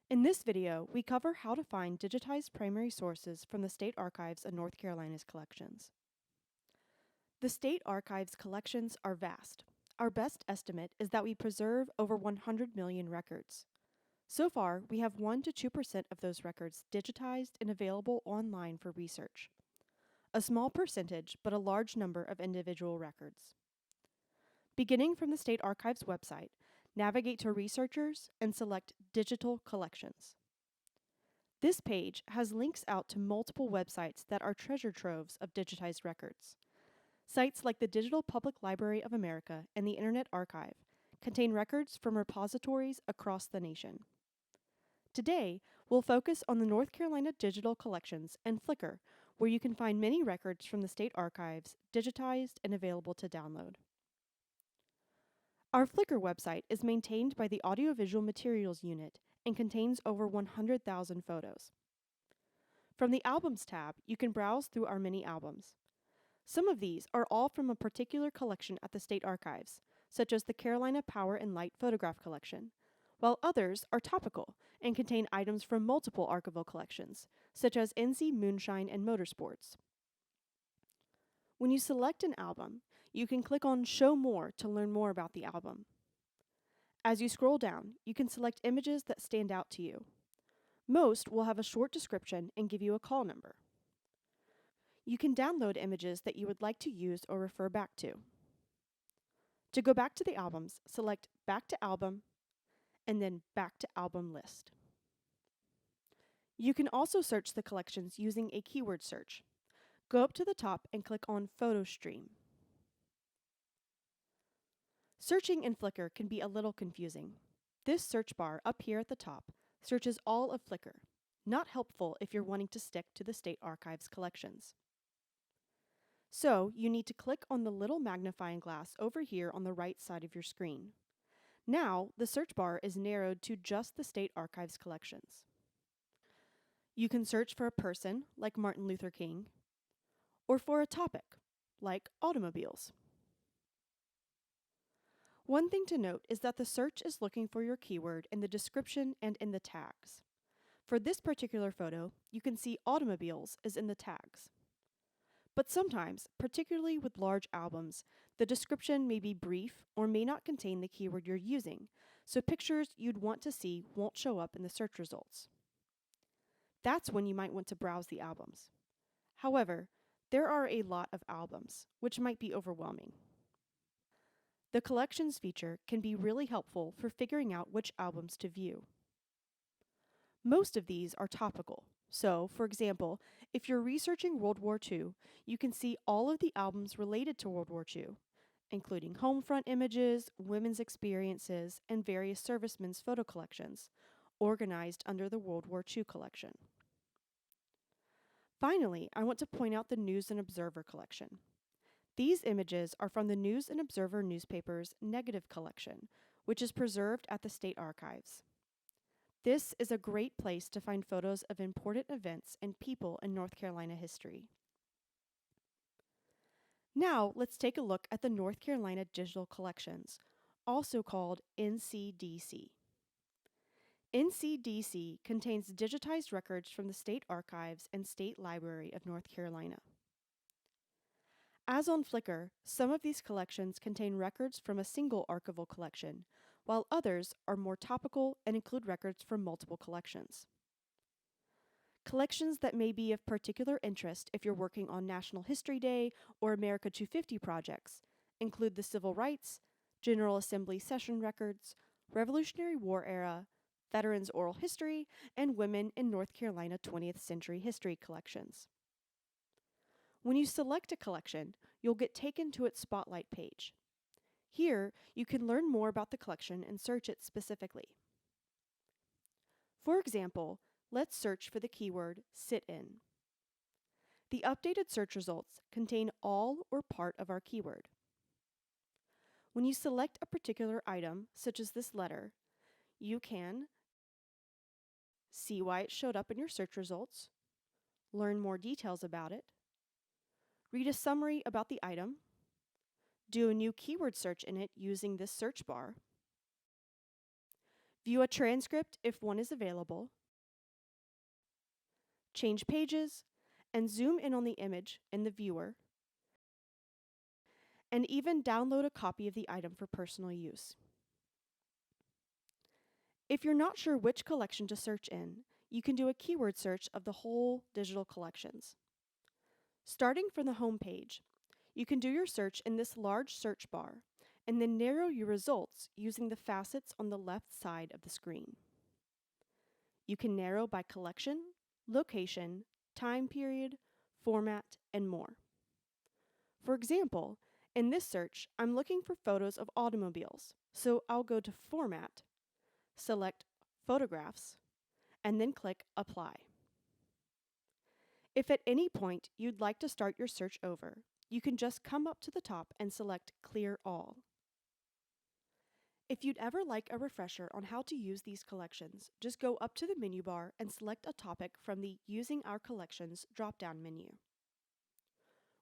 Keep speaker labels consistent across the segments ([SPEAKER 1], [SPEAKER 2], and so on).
[SPEAKER 1] In this video, we cover how to find digitized primary sources from the State Archives of North Carolina's collections. The State Archives collections are vast. Our best estimate is that we preserve over 100 million records. So far, we have 1 to 2% of those records digitized and available online for research. A small percentage, but a large number of individual records. Beginning from the State Archives website, navigate to Researchers and select Digital Collections. This page has links out to multiple websites that are treasure troves of digitized records. Sites like the Digital Public Library of America and the Internet Archive contain records from repositories across the nation. Today, we'll focus on the North Carolina Digital Collections and Flickr, where you can find many records from the State Archives digitized and available to download. Our Flickr website is maintained by the Audiovisual Materials Unit and contains over 100,000 photos. From the Albums tab, you can browse through our many albums. Some of these are all from a particular collection at the State Archives, such as the Carolina Power and Light Photograph Collection, while others are topical and contain items from multiple archival collections, such as NC Moonshine and Motorsports. When you select an album, you can click on Show More to learn more about the album. As you scroll down, you can select images that stand out to you. Most will have a short description and give you a call number. You can download images that you would like to use or refer back to. To go back to the albums, select Back to Album and then Back to Album List. You can also search the collections using a keyword search. Go up to the top and click on Photo Stream. Searching in Flickr can be a little confusing. This search bar up here at the top searches all of Flickr, not helpful if you're wanting to stick to the State Archives collections. So you need to click on the little magnifying glass over here on the right side of your screen. Now the search bar is narrowed to just the State Archives collections. You can search for a person, like Martin Luther King, or for a topic, like automobiles. One thing to note is that the search is looking for your keyword in the description and in the tags. For this particular photo, you can see automobiles is in the tags. But sometimes, particularly with large albums, the description may be brief or may not contain the keyword you're using, so pictures you'd want to see won't show up in the search results. That's when you might want to browse the albums. However, there are a lot of albums, which might be overwhelming. The Collections feature can be really helpful for figuring out which albums to view. Most of these are topical. So, for example, if you're researching World War II, you can see all of the albums related to World War II, including home front images, women's experiences, and various servicemen's photo collections, organized under the World War II collection. Finally, I want to point out the News and Observer collection. These images are from the News and Observer newspaper's negative collection, which is preserved at the State Archives. This is a great place to find photos of important events and people in North Carolina history. Now, let's take a look at the North Carolina Digital Collections, also called NCDC. NCDC contains digitized records from the State Archives and State Library of North Carolina. As on Flickr, some of these collections contain records from a single archival collection, while others are more topical and include records from multiple collections. Collections that may be of particular interest if you're working on National History Day or America 250 projects include the Civil Rights, General Assembly session records, Revolutionary War era, Veterans Oral History, and Women in North Carolina 20th Century History collections. When you select a collection, you'll get taken to its Spotlight page. Here, you can learn more about the collection and search it specifically. For example, let's search for the keyword sit-in. The updated search results contain all or part of our keyword. When you select a particular item, such as this letter, you can see why it showed up in your search results, learn more details about it, read a summary about the item, do a new keyword search in it using this search bar, view a transcript if one is available, change pages, and zoom in on the image in the viewer, and even download a copy of the item for personal use. If you're not sure which collection to search in, you can do a keyword search of the whole digital collections. Starting from the home page, you can do your search in this large search bar, and then narrow your results using the facets on the left side of the screen. You can narrow by collection, location, time period, format, and more. For example, in this search, I'm looking for photos of automobiles, so I'll go to Format, select Photographs, and then click Apply. If at any point you'd like to start your search over, you can just come up to the top and select Clear All. If you'd ever like a refresher on how to use these collections, just go up to the menu bar and select a topic from the Using Our Collections drop-down menu.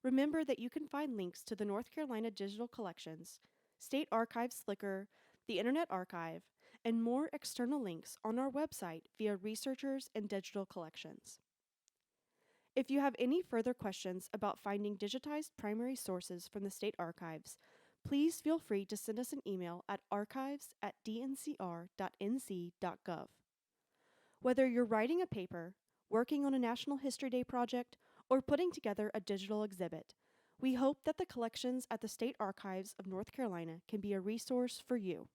[SPEAKER 1] Remember that you can find links to the North Carolina Digital Collections, State Archives Flickr, the Internet Archive, and more external links on our website via Researchers and Digital Collections. If you have any further questions about finding digitized primary sources from the State Archives, please feel free to send us an email at archives@dncr.nc.gov. Whether you're writing a paper, working on a National History Day project, or putting together a digital exhibit, we hope that the collections at the State Archives of North Carolina can be a resource for you.